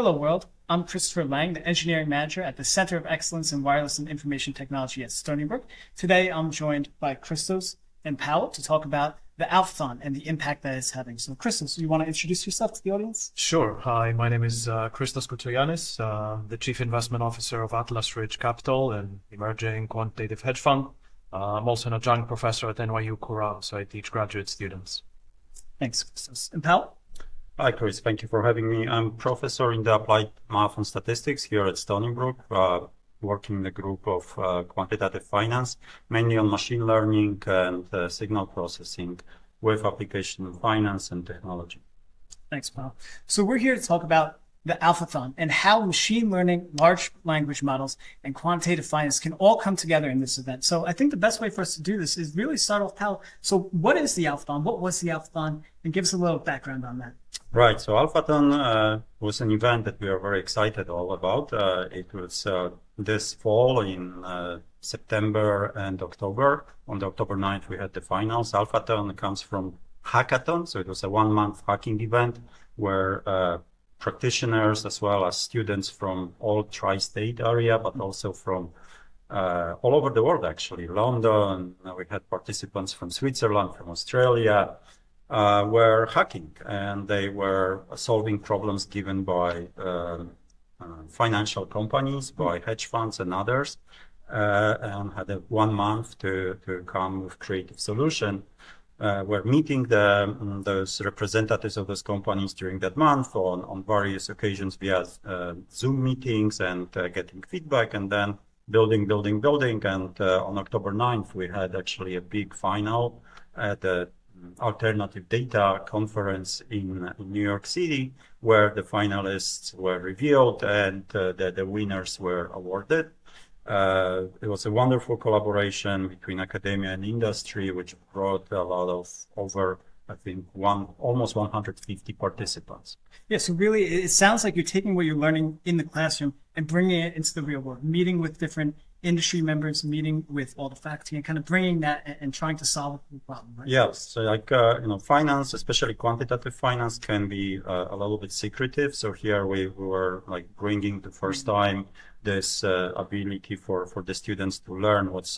Hello world, I'm Christopher Lange, the Engineering Manager at the Center of Excellence in Wireless and Information Technology at Stony Brook. Today I'm joined by Christos and Pawel to talk about the Alphathon and the impact that it's having. So Christos, you want to introduce yourself to the audience? Sure. Hi, my name is Christos Koutsoyannis, the Chief Investment Officer of Atlas Ridge Capital, an emerging quantitative hedge fund. I'm also an adjunct professor at NYU Courant, so I teach graduate students. Thanks, Christos. And Pawel? Hi, Chris. Thank you for having me. I'm professor in the applied math and statistics here at Stony Brook, working in the group of quantitative finance, mainly on machine learning and signal processing with application in finance and technology. Thanks, Pawel. So we're here to talk about the Alphathon and how machine learning, large language models, and quantitative finance can all come together in this event. So I think the best way for us to do this is really start off, Pawel. So what is the Alphathon? What was the Alphathon? And give us a little background on that. Right. So Alphathon was an event that we are very excited all about. It was this fall in September and October. On the October 9th, we had the finals. Alphathon comes from hackathon. So it was a one-month hacking event where practitioners as well as students from all tri-state area, but also from all over the world, actually. London, we had participants from Switzerland, from Australia, were hacking, and they were solving problems given by financial companies, by hedge funds and others, and had 1 month to come with creative solution. We're meeting those representatives of those companies during that month on various occasions via Zoom meetings and getting feedback, and then building. And on October 9th, we had actually a big final at the Alternative Data Conference in New York City, where the finalists were revealed and the winners were awarded. It was a wonderful collaboration between academia and industry, which brought a lot of I think almost 150 participants. Yeah, so really it sounds like you're taking what you're learning in the classroom and bringing it into the real world, meeting with different industry members, meeting with all the faculty, and kind of bringing that and trying to solve the problem, right? Yes, so like, finance, especially quantitative finance, can be a little bit secretive. So here we were like bringing the first time this ability for the students to learn what's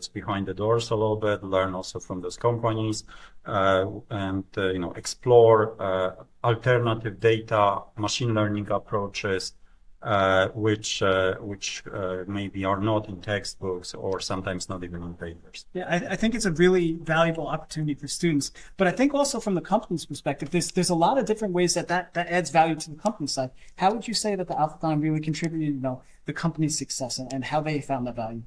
behind the doors a little bit, learn also from those companies, and explore alternative data, machine learning approaches, which maybe are not in textbooks or sometimes not even in papers. Yeah, I think it's a really valuable opportunity for students. But I think also from the company's perspective, there's a lot of different ways that adds value to the company side. How would you say that the Alphathon really contributed, the company's success and how they found that value?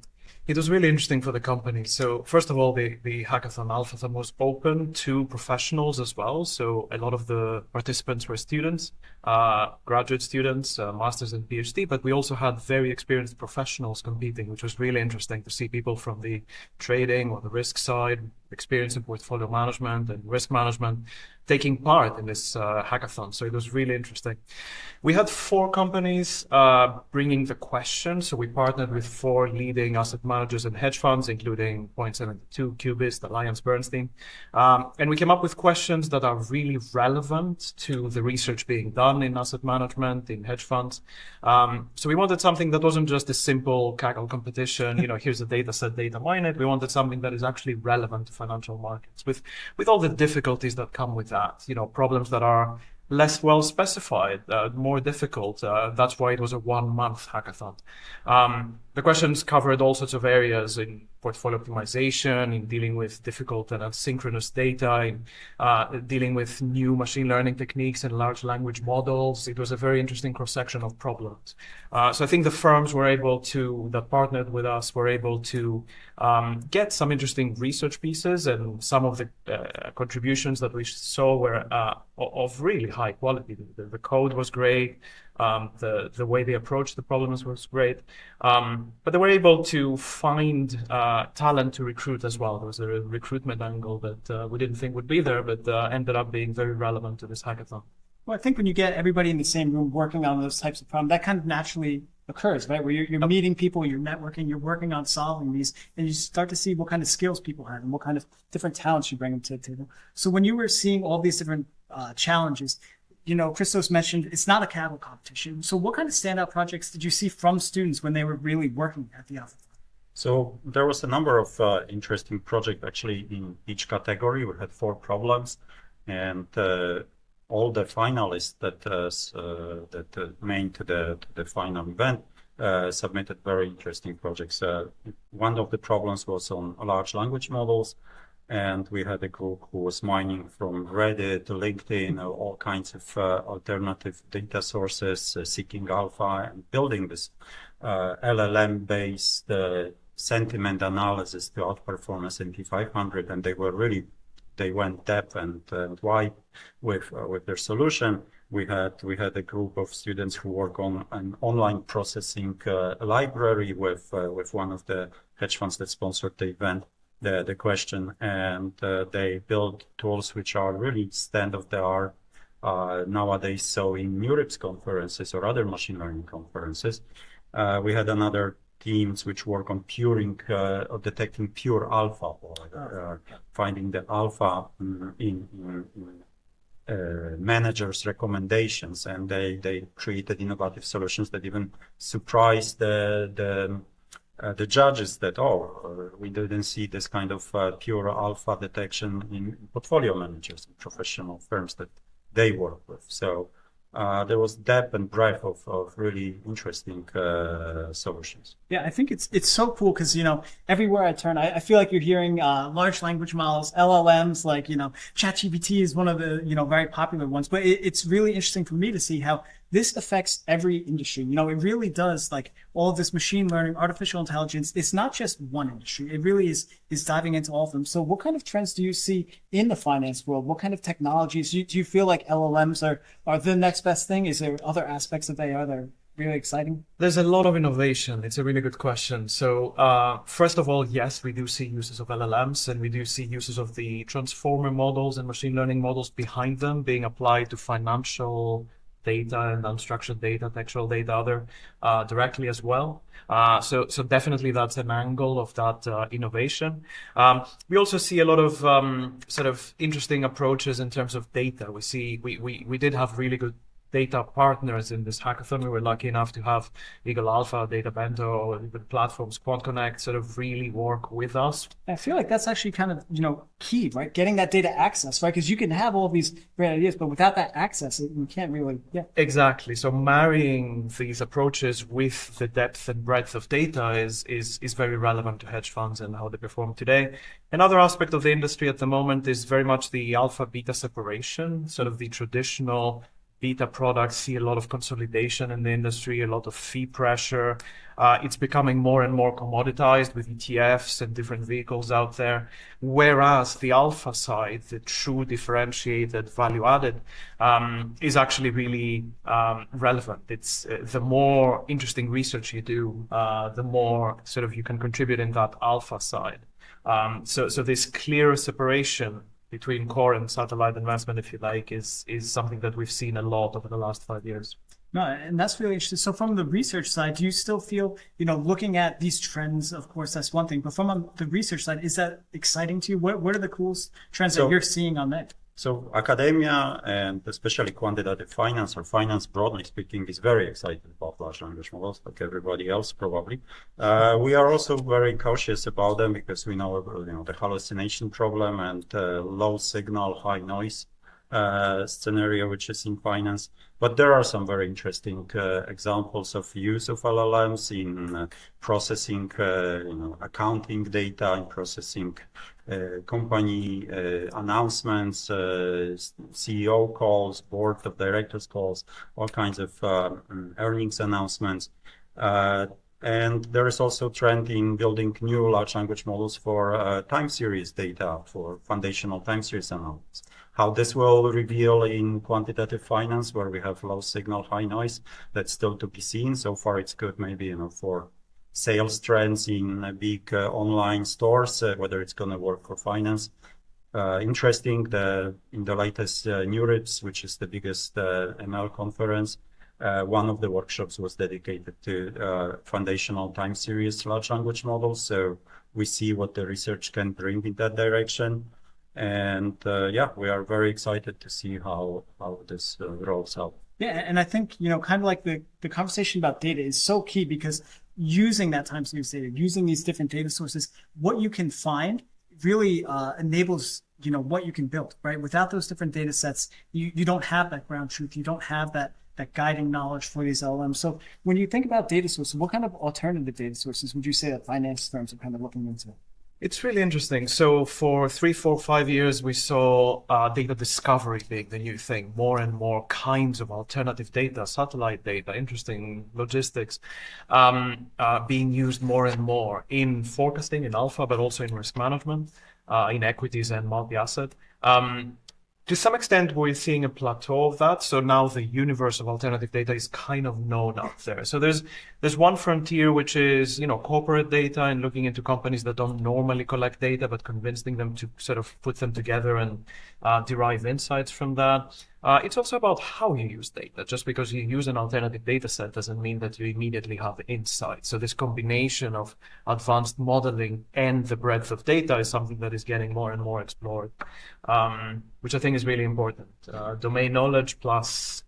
It was really interesting for the company. So first of all, the hackathon Alphathon was open to professionals as well. So a lot of the participants were students, graduate students, masters and PhD, but we also had very experienced professionals competing, which was really interesting to see people from the trading or the risk side, experience in portfolio management and risk management, taking part in this hackathon. So it was really interesting. We had 4 companies bringing the questions. So we partnered with 4 leading asset managers and hedge funds, including Point72, Cubist, Alliance Bernstein. And we came up with questions that are really relevant to the research being done in asset management, in hedge funds. So we wanted something that wasn't just a simple Kaggle competition, here's a data set, data mine it. We wanted something that is actually relevant to financial markets with all the difficulties that come with that, problems that are less well specified, more difficult. That's why it was a 1-month hackathon. The questions covered all sorts of areas in portfolio optimization, in dealing with difficult and asynchronous data, in dealing with new machine learning techniques and large language models. It was a very interesting cross-section of problems. So I think the firms that partnered with us were able to get some interesting research pieces, and some of the contributions that we saw were of really high quality. The code was great. The way they approached the problems was great. But they were able to find talent to recruit as well. There was a recruitment angle that we didn't think would be there, but ended up being very relevant to this hackathon. Well, I think when you get everybody in the same room working on those types of problems, that kind of naturally occurs, right? Where you're meeting people, you're networking, you're working on solving these, and you start to see what kind of skills people have and what kind of different talents you bring them to the table. So when you were seeing all these different challenges, Christos mentioned it's not a Kaggle competition. So what kind of standout projects did you see from students when they were really working at the Alphathon? So there was a number of interesting projects actually in each category. We had 4 problems, and all the finalists that made to the final event submitted very interesting projects. One of the problems was on large language models, and we had a group who was mining from Reddit to LinkedIn, all kinds of alternative data sources, seeking alpha and building this LLM-based sentiment analysis to outperform S&P 500. And they went depth and wide with their solution. We had a group of students who work on an online processing library with one of the hedge funds that sponsored the event, the question, and they build tools which are really state-of-the-art nowadays. So in Europe's conferences or other machine learning conferences, we had another teams which work on detecting pure alpha, or finding the alpha in managers' recommendations, and they created innovative solutions that even surprised the judges that we didn't see this kind of pure alpha detection in portfolio managers and professional firms that they work with. So there was depth and breadth of really interesting solutions. Yeah, I think it's so cool because, everywhere I turn, I feel like you're hearing large language models, LLMs, like, ChatGPT is one of the, very popular ones. But it's really interesting for me to see how this affects every industry. It really does, like all of this machine learning, artificial intelligence. It's not just one industry. It really is diving into all of them. So what kind of trends do you see in the finance world? What kind of technologies? Do you feel like LLMs are the next best thing? Is there other aspects of AI that are really exciting? There's a lot of innovation. It's a really good question. So first of all, yes, we do see uses of LLMs, and we do see uses of the transformer models and machine learning models behind them being applied to financial data and unstructured data, textual data, directly as well. So definitely that's an angle of that innovation. We also see a lot of sort of interesting approaches in terms of data. We did have really good data partners in this hackathon. We were lucky enough to have Eagle Alpha, Data Bento, or even platforms, Quant Connect, sort of really work with us. I feel like that's actually kind of, key, right? Getting that data access, right? Because you can have all these great ideas, but without that access, you can't really, Exactly. So marrying these approaches with the depth and breadth of data is very relevant to hedge funds and how they perform today. Another aspect of the industry at the moment is very much the alpha beta separation, sort of the traditional beta products see a lot of consolidation in the industry, a lot of fee pressure. It's becoming more and more commoditized with ETFs and different vehicles out there. Whereas the alpha side, the true differentiated value added, is actually really relevant. It's the more interesting research you do, the more sort of you can contribute in that alpha side. So this clear separation between core and satellite investment, if you like, is something that we've seen a lot over the last 5 years. No, and that's really interesting. So from the research side, do you still feel, looking at these trends, of course, that's one thing, but from the research side, is that exciting to you? What are the coolest trends that you're seeing on that? So academia, and especially quantitative finance, or finance broadly speaking, is very excited about large language models, like everybody else probably. We are also very cautious about them because we know the hallucination problem and low signal, high noise scenario, which is in finance. But there are some very interesting examples of use of LLMs in processing, accounting data, in processing company announcements, CEO calls, board of directors calls, all kinds of earnings announcements. And there is also a trend in building new large language models for time series data, for foundational time series analysis. How this will reveal in quantitative finance, where we have low signal, high noise, that's still to be seen. So far, it's good, maybe, for sales trends in big online stores, whether it's going to work for finance. Interesting, in the latest NeurIPS, which is the biggest ML conference, one of the workshops was dedicated to foundational time series large language models. So we see what the research can bring in that direction. And yeah, we are very excited to see how this rolls out. Yeah, and I think, kind of like the conversation about data is so key because using that time series data, using these different data sources, what you can find really enables, what you can build, right? Without those different data sets, you don't have that ground truth. You don't have that guiding knowledge for these LLMs. So when you think about data sources, what kind of alternative data sources would you say that finance firms are kind of looking into? It's really interesting. So for 3, 4, 5 years, we saw data discovery being the new thing. More and more kinds of alternative data, satellite data, interesting logistics, being used more and more in forecasting, in alpha, but also in risk management, in equities and multi-asset. To some extent, we're seeing a plateau of that. So now the universe of alternative data is kind of known out there. So there's one frontier, which is, corporate data and looking into companies that don't normally collect data, but convincing them to sort of put them together and derive insights from that. It's also about how you use data. Just because you use an alternative data set doesn't mean that you immediately have insights. So this combination of advanced modeling and the breadth of data is something that is getting more and more explored, which I think is really important. Domain knowledge plus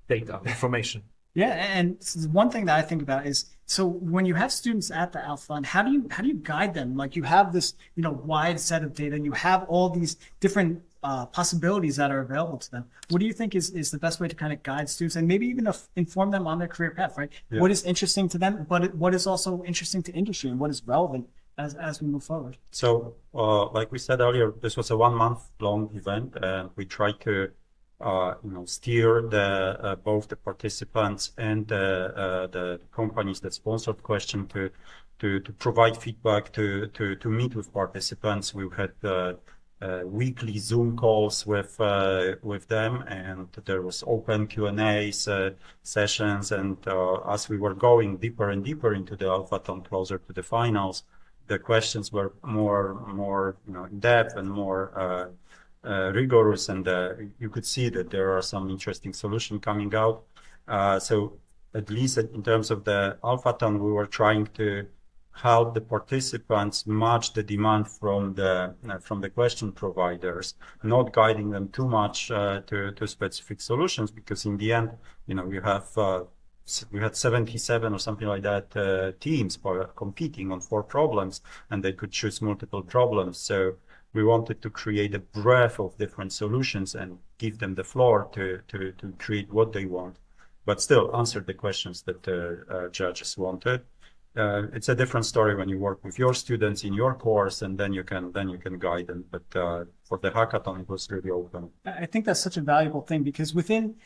data, information. Yeah, and one thing that I think about is, so when you have students at the Alphathon, how do you guide them? Like you have this, wide set of data, and you have all these different possibilities that are available to them. What do you think is the best way to kind of guide students and maybe even inform them on their career path, right? Yeah. What is interesting to them, but what is also interesting to industry and what is relevant as we move forward? So, like we said earlier, this was a 1 month long event, and we tried to steer both the participants and the companies that sponsored question to provide feedback, to meet with participants. We had weekly Zoom calls with them, and there was open Q&A sessions. And as we were going deeper and deeper into the Alphathon, closer to the finals, the questions were more in depth and more rigorous, and you could see that there are some interesting solutions coming out. So at least in terms of the Alphathon, we were trying to help the participants match the demand from the question providers, not guiding them too much to specific solutions, because in the end, we had 77 or something like that teams competing on 4 problems, and they could choose multiple problems. So we wanted to create a breadth of different solutions and give them the floor to create what they want, but still answer the questions that the judges wanted. It's a different story when you work with your students in your course, and then you can guide them. But for the hackathon, it was really open. I think that's such a valuable thing, because within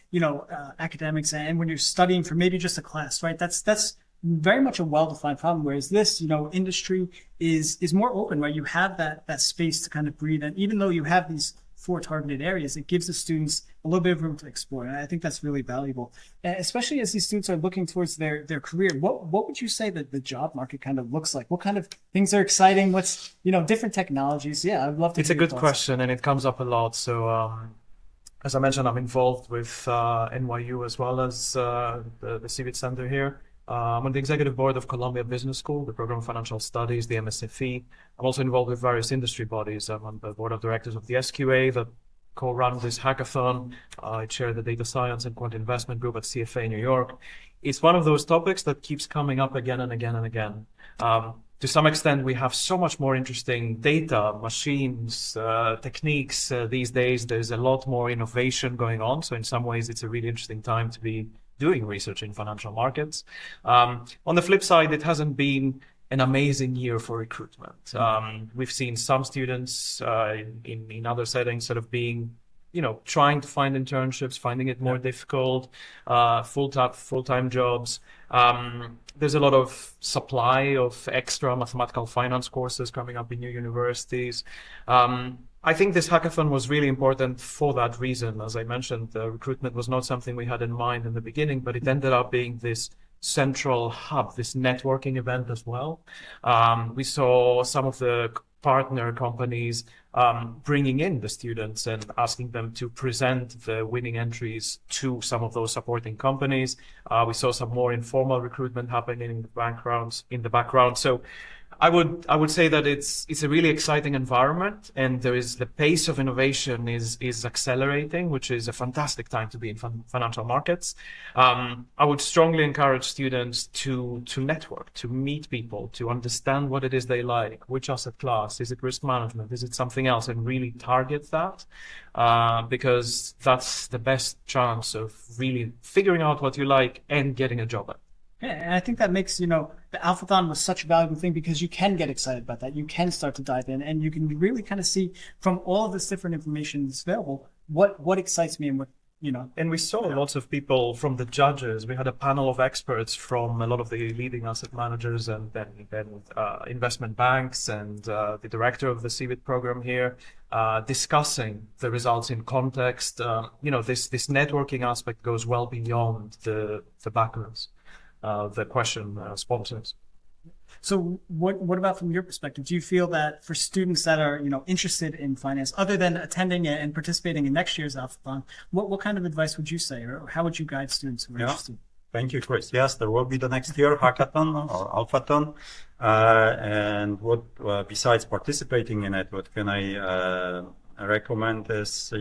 academics and when you're studying for maybe just a class, right? That's very much a well-defined problem. Whereas this, industry is more open, right? You have that space to kind of breathe, and even though you have these 4 targeted areas, it gives the students a little bit of room to explore. And I think that's really valuable, and especially as these students are looking towards their career. What would you say that the job market kind of looks like? What kind of things are exciting? What's, different technologies? Yeah, I'd love to. It's a good question, and it comes up a lot. So as I mentioned, I'm involved with NYU as well as the CEWIT Center here. I'm on the executive board of Columbia Business School, the program of financial studies, the MSFE. I'm also involved with various industry bodies. I'm on the board of directors of the SQA that co-run this hackathon. I chair the data science and quant investment group at CFA New York. It's one of those topics that keeps coming up again and again and again. To some extent, we have so much more interesting data, machines, techniques these days. There's a lot more innovation going on. So in some ways, it's a really interesting time to be doing research in financial markets. On the flip side, it hasn't been an amazing year for recruitment. We've seen some students in other settings sort of being, trying to find internships, finding it more difficult, full-time jobs. There's a lot of supply of extra mathematical finance courses coming up in new universities. I think this hackathon was really important for that reason. As I mentioned, recruitment was not something we had in mind in the beginning, but it ended up being this central hub, this networking event as well. We saw some of the partner companies bringing in the students and asking them to present the winning entries to some of those supporting companies. We saw some more informal recruitment happening in the background. So I would say that it's a really exciting environment, and the pace of innovation is accelerating, which is a fantastic time to be in financial markets. I would strongly encourage students to network, to meet people, to understand what it is they like, which asset class, is it risk management, is it something else, and really target that, because that's the best chance of really figuring out what you like and getting a job at. Yeah, and I think that makes, the Alphathon was such a valuable thing because you can get excited about that. You can start to dive in, and you can really kind of see from all of this different information that's available what excites me and what, And we saw lots of people from the judges. We had a panel of experts from a lot of the leading asset managers and then investment banks and the director of the CEWIT program here discussing the results in context. This networking aspect goes well beyond the backgrounds. The question sponsors. So what about from your perspective? Do you feel that for students that are, interested in finance, other than attending and participating in next year's Alphathon, what kind of advice would you say, or how would you guide students who are interested? Thank you, Chris. Yes, there will be the next year hackathon or Alphathon. And what, besides participating in it, what can I recommend is,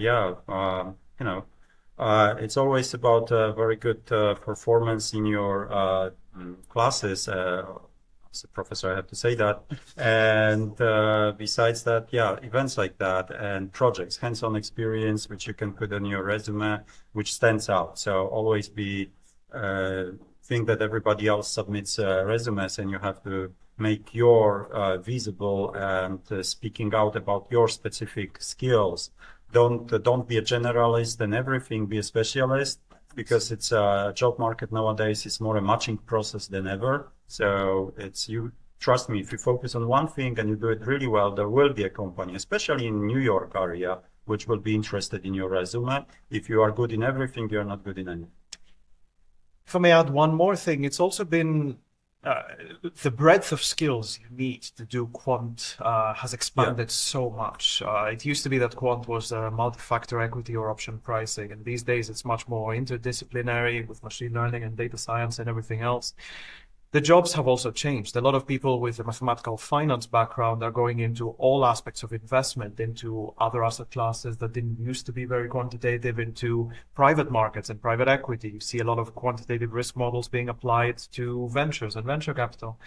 it's always about very good performance in your classes. As a professor, I have to say that. And besides that, events like that and projects, hands-on experience, which you can put on your resume, which stands out. So always think that everybody else submits resumes, and you have to make your visible and speaking out about your specific skills. Don't be a generalist and everything, be a specialist, because it's a job market nowadays is more a matching process than ever. So trust me, if you focus on one thing and you do it really well, there will be a company, especially in New York area, which will be interested in your resume. If you are good in everything, you're not good in anything. If I may add one more thing, it's also been the breadth of skills you need to do quant has expanded so much. It used to be that quant was multi-factor equity or option pricing, and these days it's much more interdisciplinary with machine learning and data science and everything else. The jobs have also changed. A lot of people with a mathematical finance background are going into all aspects of investment, into other asset classes that didn't used to be very quantitative, into private markets and private equity. You see a lot of quantitative risk models being applied to ventures and venture capital.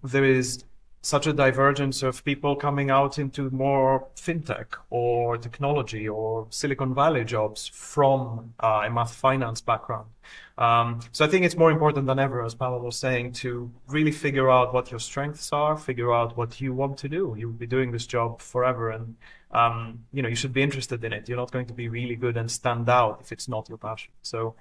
There is such a divergence of people coming out into more fintech or technology or Silicon Valley jobs from a math finance background. So I think it's more important than ever, as Pawel was saying, to really figure out what your strengths are, figure out what you want to do. You'll be doing this job forever, and you should be interested in it. You're not going to be really good and stand out if it's not your passion. So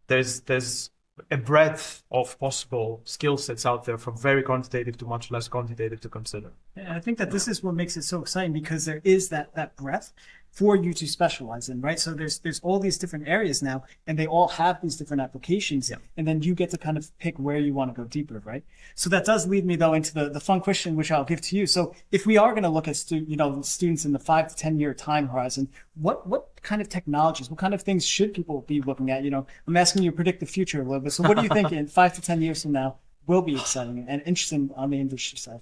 there's a breadth of possible skill sets out there, from very quantitative to much less quantitative, to consider. And I think that this is what makes it so exciting, because there is that breadth for you to specialize in, right? So there's all these different areas now, and they all have these different applications, and then you get to kind of pick where you want to go deeper, right? So that does lead me though into the fun question, which I'll give to you. So if we are going to look at students in the 5 to 10 year time horizon, what kind of technologies, what kind of things should people be looking at? I'm asking you to predict the future a little bit. So what do you think in 5 to 10 years from now will be exciting and interesting on the industry side?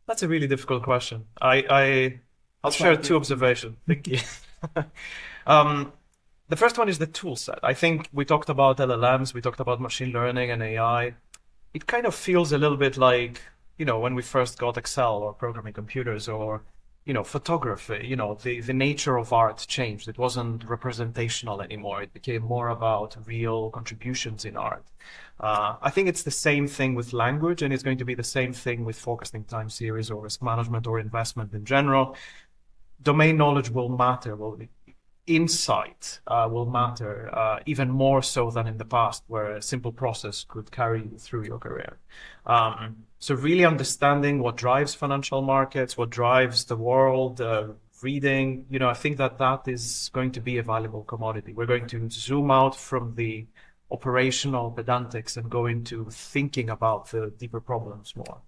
That's a really difficult question. I'll share two observations. Thank you. The first one is the tool set. I think we talked about LLMs, we talked about machine learning and AI. It kind of feels a little bit like, when we first got Excel or programming computers, or, photography. The nature of art changed. It wasn't representational anymore. It became more about real contributions in art. I think it's the same thing with language, and it's going to be the same thing with forecasting time series or risk management or investment in general. Domain knowledge will matter. Insight will matter even more so than in the past, where a simple process could carry you through your career. So really understanding what drives financial markets, what drives the world, reading, I think that is going to be a valuable commodity. We're going to zoom out from the operational pedantics and go into thinking about the deeper problems more.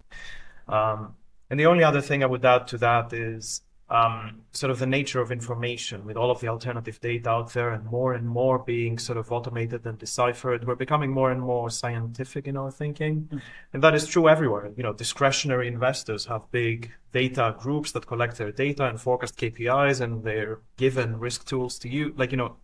And the only other thing I would add to that is, sort of the nature of information with all of the alternative data out there and more being sort of automated and deciphered. We're becoming more and more scientific in our thinking. And that is true everywhere. You know, discretionary investors have big data groups that collect their data and forecast KPIs, and they're given risk tools to use. Like, you know,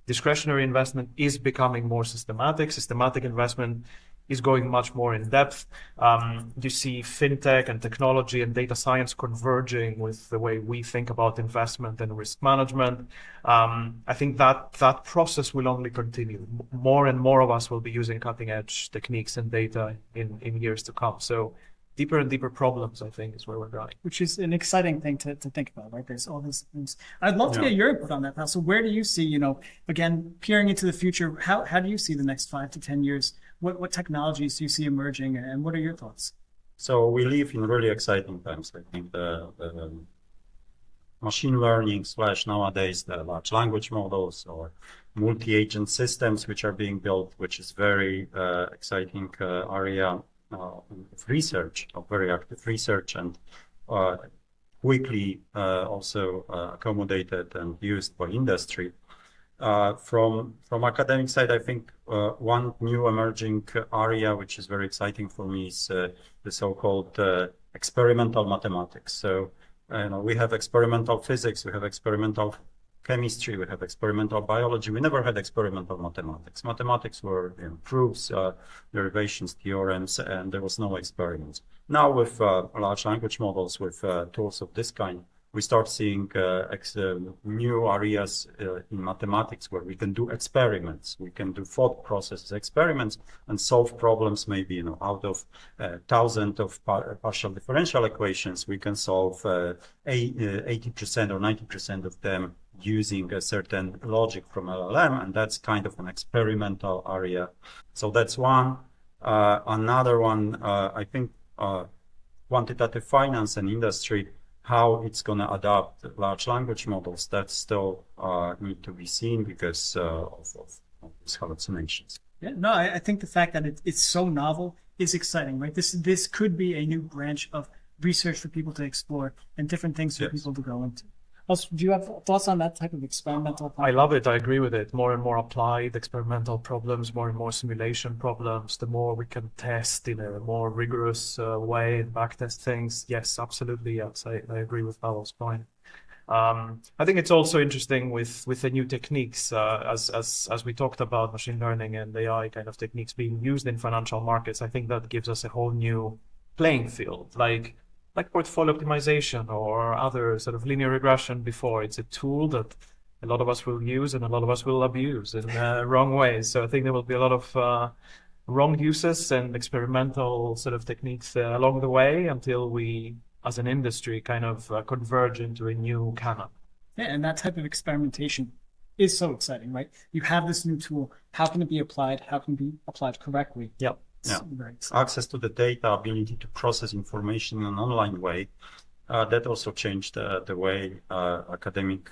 discretionary investment is becoming more systematic. Systematic investment is going much more in depth. You see fintech and technology and data science converging with the way we think about investment and risk management. I think that process will only continue. More and more of us will be using cutting edge techniques and data in years to come. So deeper and deeper problems, I think, is where we're going. Which is an exciting thing to think about, right? There's all these things. I'd love to get your input on that, Pawel. So where do you see, you know, again, peering into the future, how do you see the next 5 to 10 years? What technologies do you see emerging, and what are your thoughts? So we live in really exciting times. I think the machine learning / nowadays the large language models or multi-agent systems which are being built, which is very exciting area of research, of very active research, and quickly also accommodated and used by industry. From academic side, I think one new emerging area which is very exciting for me is the so-called experimental mathematics. So we have experimental physics, we have experimental chemistry, we have experimental biology. We never had experimental mathematics. Mathematics were proofs, derivations, theorems, and there was no experiments. Now with large language models, with tools of this kind, we start seeing new areas in mathematics where we can do experiments. We can do thought processes experiments and solve problems. Maybe out of thousands of partial differential equations, we can solve 80% or 90% of them using a certain logic from LLM, and that's kind of an experimental area. So that's one. Another one, I think, quantitative finance and industry. How it's going to adapt large language models, that still need to be seen because of these hallucinations. Yeah, no, I think the fact that it's so novel is exciting, right? This could be a new branch of research for people to explore and different things for people to go into. Also, do you have thoughts on that type of experimental? I love it. I agree with it. More and more applied experimental problems, more and more simulation problems. The more we can test in a more rigorous way and backtest things. Yes, absolutely. Yes, I agree with Pawel's point. I think it's also interesting with the new techniques, as we talked about machine learning and AI kind of techniques being used in financial markets. I think that gives us a whole new playing field, like portfolio optimization or other sort of linear regression before. It's a tool that a lot of us will use and a lot of us will abuse in wrong ways. So I think there will be a lot of wrong uses and experimental sort of techniques along the way until we, as an industry, kind of converge into a new canon. Yeah, and that type of experimentation is so exciting, right? You have this new tool. How can it be applied? How can it be applied correctly? Yep. Yeah. Access to the data, ability to process information in an online way, that also changed the way academic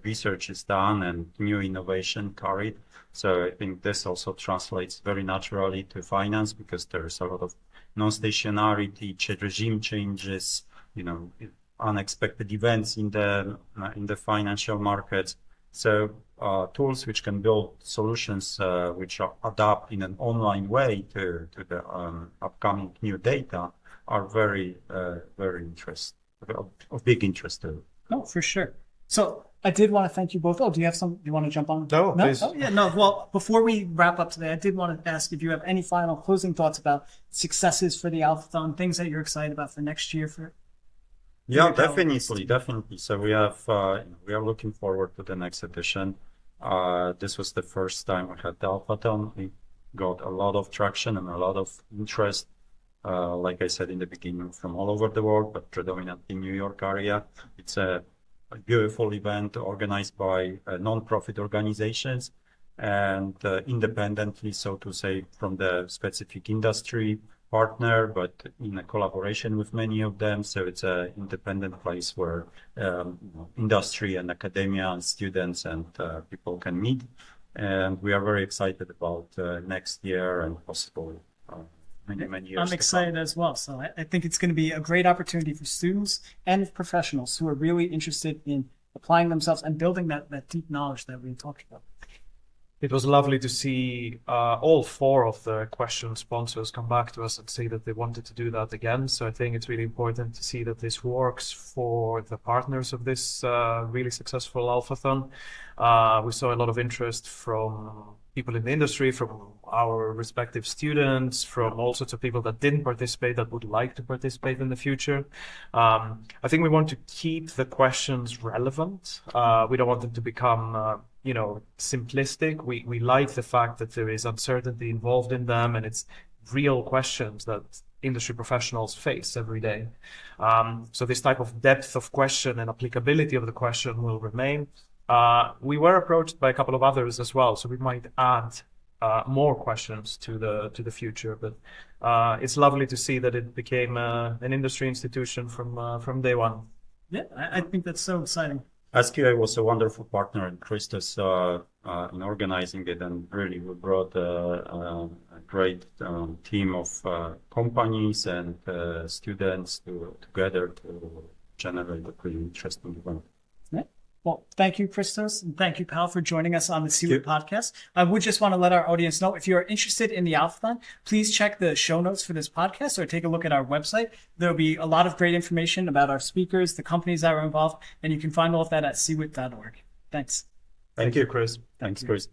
research is done and new innovation carried. So I think this also translates very naturally to finance because there's a lot of non-stationarity, regime changes, unexpected events in the financial markets. So tools which can build solutions which are adapt in an online way to the upcoming new data are very of big interest too. No, for sure. So I did want to thank you both. Oh, do you want to jump on? No, please. Oh, yeah, no. Well, before we wrap up today, I did want to ask if you have any final closing thoughts about successes for the Alphathon, things that you're excited about for next year. Yeah, definitely. So we are looking forward to the next edition. This was the first time we had the Alphathon. We got a lot of traction and a lot of interest. Like I said in the beginning, from all over the world, but predominantly New York area. It's a beautiful event organized by non-profit organizations and independently, so to say, from the specific industry partner, but in a collaboration with many of them. So it's an independent place where industry and academia and students and people can meet. And we are very excited about next year and possible many years. I'm to come. excited as well. So I think it's going to be a great opportunity for students and professionals who are really interested in applying themselves and building that deep knowledge that we talked about. It was lovely to see all four of the question sponsors come back to us and say that they wanted to do that again. So I think it's really important to see that this works for the partners of this really successful Alphathon. We saw a lot of interest from people in the industry, from our respective students, from all sorts of people that didn't participate that would like to participate in the future. I think we want to keep the questions relevant. We don't want them to become simplistic. We like the fact that there is uncertainty involved in them, and it's real questions that industry professionals face every day. So this type of depth of question and applicability of the question will remain. We were approached by a couple of others as well, so we might add more questions to the future. But it's lovely to see that it became an industry institution from day one. Yeah, I think that's so exciting. SQA was a wonderful partner in Christos in organizing it, and really we brought a great team of companies and students together to generate a pretty interesting event. Yeah. Well, thank you, Christos, and thank you, Pawel, for joining us on the CEWIT podcast. I would just want to let our audience know, if you are interested in the Alphathon, please check the show notes for this podcast or take a look at our website. There'll be a lot of great information about our speakers, the companies that are involved, and you can find all of that at CEWIT.org. Thanks. Thank you, Chris. Thanks, Chris.